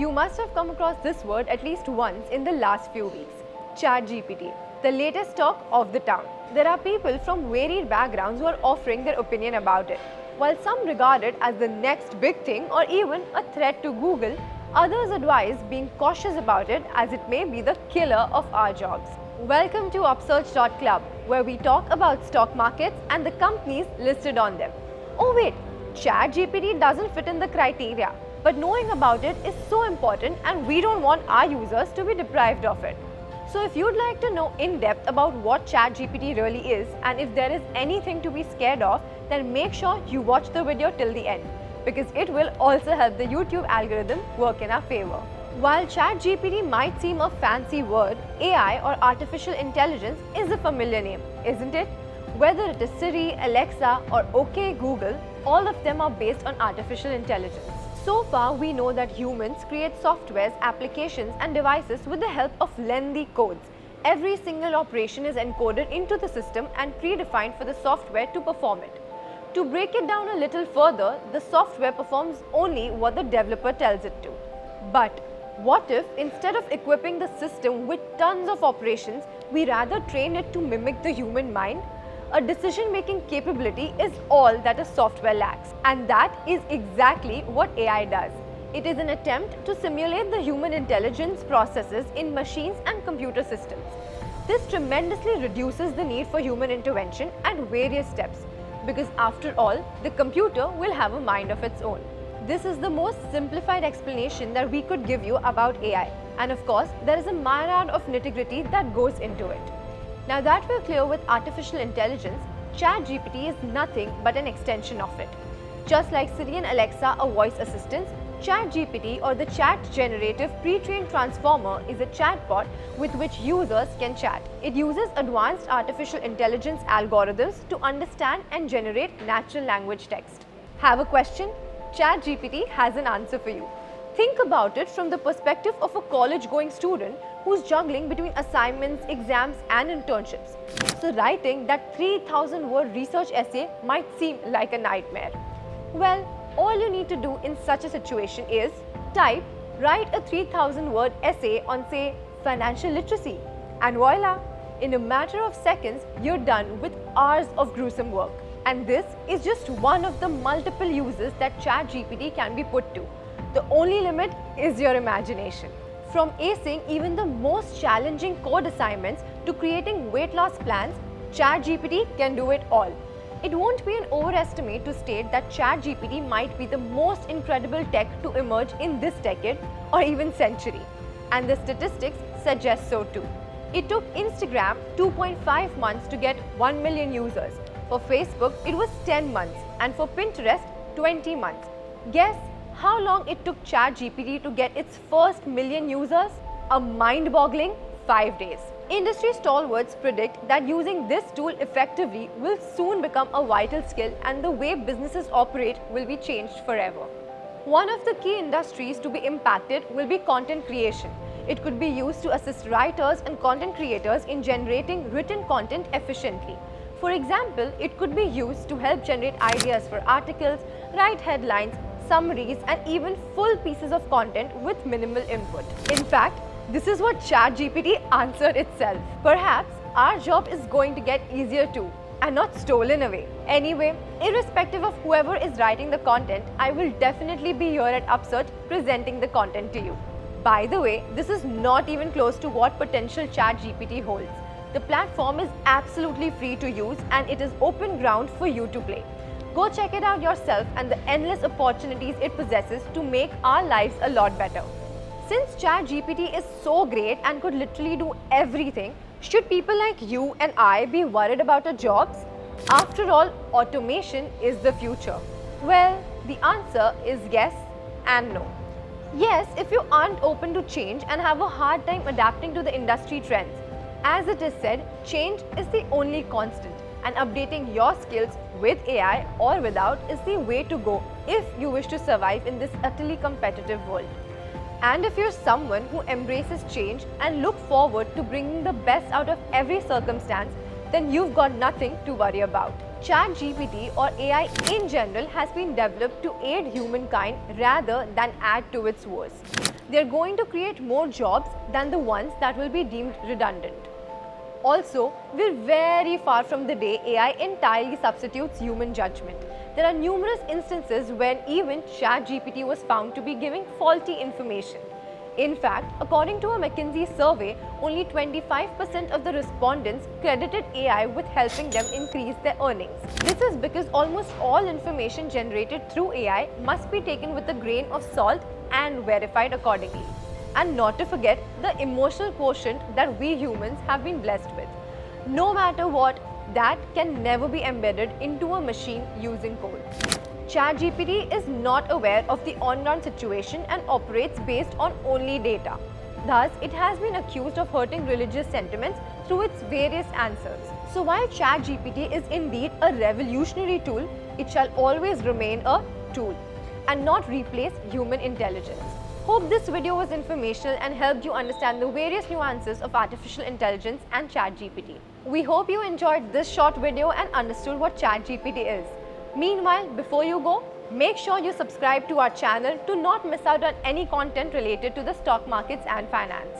You must have come across this word at least once in the last few weeks. ChatGPT, the latest talk of the town. There are people from varied backgrounds who are offering their opinion about it. While some regard it as the next big thing or even a threat to Google, others advise being cautious about it as it may be the killer of our jobs. Welcome to Upsurge.club, where we talk about stock markets and the companies listed on them. Oh wait, ChatGPT doesn't fit in the criteria, but knowing about it is so important and we don't want our users to be deprived of it. So if you'd like to know in depth about what ChatGPT really is and if there is anything to be scared of, then make sure you watch the video till the end, because it will also help the YouTube algorithm work in our favor. While ChatGPT might seem a fancy word, AI or artificial intelligence is a familiar name, isn't it? Whether it is Siri, Alexa or OK Google, all of them are based on artificial intelligence. So far, we know that humans create softwares, applications and devices with the help of lengthy codes. Every single operation is encoded into the system and predefined for the software to perform it. To break it down a little further, the software performs only what the developer tells it to. But what if instead of equipping the system with tons of operations, we rather train it to mimic the human mind? A decision-making capability is all that a software lacks, and that is exactly what AI does. It is an attempt to simulate the human intelligence processes in machines and computer systems. This tremendously reduces the need for human intervention at various steps, because after all, the computer will have a mind of its own. This is the most simplified explanation that we could give you about AI, and of course, there is a myriad of nitty-gritty that goes into it. Now that we're clear with artificial intelligence, ChatGPT is nothing but an extension of it. Just like Siri and Alexa are voice assistants, ChatGPT or the Chat Generative Pre-trained Transformer is a chatbot with which users can chat. It uses advanced artificial intelligence algorithms to understand and generate natural language text. Have a question? ChatGPT has an answer for you. Think about it from the perspective of a college-going student who's juggling between assignments, exams and internships. So writing that 3,000-word research essay might seem like a nightmare. Well, all you need to do in such a situation is write a 3,000-word essay on, say, financial literacy. And voila! In a matter of seconds, you're done with hours of gruesome work. And this is just one of the multiple uses that ChatGPT can be put to. The only limit is your imagination. From acing even the most challenging code assignments to creating weight loss plans, ChatGPT can do it all. It won't be an overestimate to state that ChatGPT might be the most incredible tech to emerge in this decade or even century. And the statistics suggest so too. It took Instagram 2.5 months to get 1 million users. For Facebook, it was 10 months, and for Pinterest, 20 months. Guess how long it took ChatGPT to get its first million users? A mind-boggling 5 days. Industry stalwarts predict that using this tool effectively will soon become a vital skill and the way businesses operate will be changed forever. One of the key industries to be impacted will be content creation. It could be used to assist writers and content creators in generating written content efficiently. For example, it could be used to help generate ideas for articles, write headlines, summaries and even full pieces of content with minimal input. In fact, this is what ChatGPT answered itself. Perhaps our job is going to get easier too and not stolen away. Anyway, irrespective of whoever is writing the content, I will definitely be here at Upsurge presenting the content to you. By the way, this is not even close to what potential ChatGPT holds. The platform is absolutely free to use and it is open ground for you to play. Go check it out yourself and the endless opportunities it possesses to make our lives a lot better. Since ChatGPT is so great and could literally do everything, should people like you and I be worried about our jobs? After all, automation is the future. Well, the answer is yes and no. Yes, if you aren't open to change and have a hard time adapting to the industry trends. As it is said, change is the only constant, and updating your skills with AI or without is the way to go if you wish to survive in this utterly competitive world. And if you're someone who embraces change and look forward to bringing the best out of every circumstance, then you've got nothing to worry about. ChatGPT or AI in general has been developed to aid humankind rather than add to its woes. They're going to create more jobs than the ones that will be deemed redundant. Also, we're very far from the day AI entirely substitutes human judgment. There are numerous instances when even ChatGPT was found to be giving faulty information. In fact, according to a McKinsey survey, only 25% of the respondents credited AI with helping them increase their earnings. This is because almost all information generated through AI must be taken with a grain of salt and verified accordingly. And not to forget the emotional quotient that we humans have been blessed with. No matter what, that can never be embedded into a machine using code. ChatGPT is not aware of the on-ground situation and operates based on only data. Thus, it has been accused of hurting religious sentiments through its various answers. So while ChatGPT is indeed a revolutionary tool, it shall always remain a tool and not replace human intelligence. Hope this video was informational and helped you understand the various nuances of artificial intelligence and ChatGPT. We hope you enjoyed this short video and understood what ChatGPT is. Meanwhile, before you go, make sure you subscribe to our channel to not miss out on any content related to the stock markets and finance.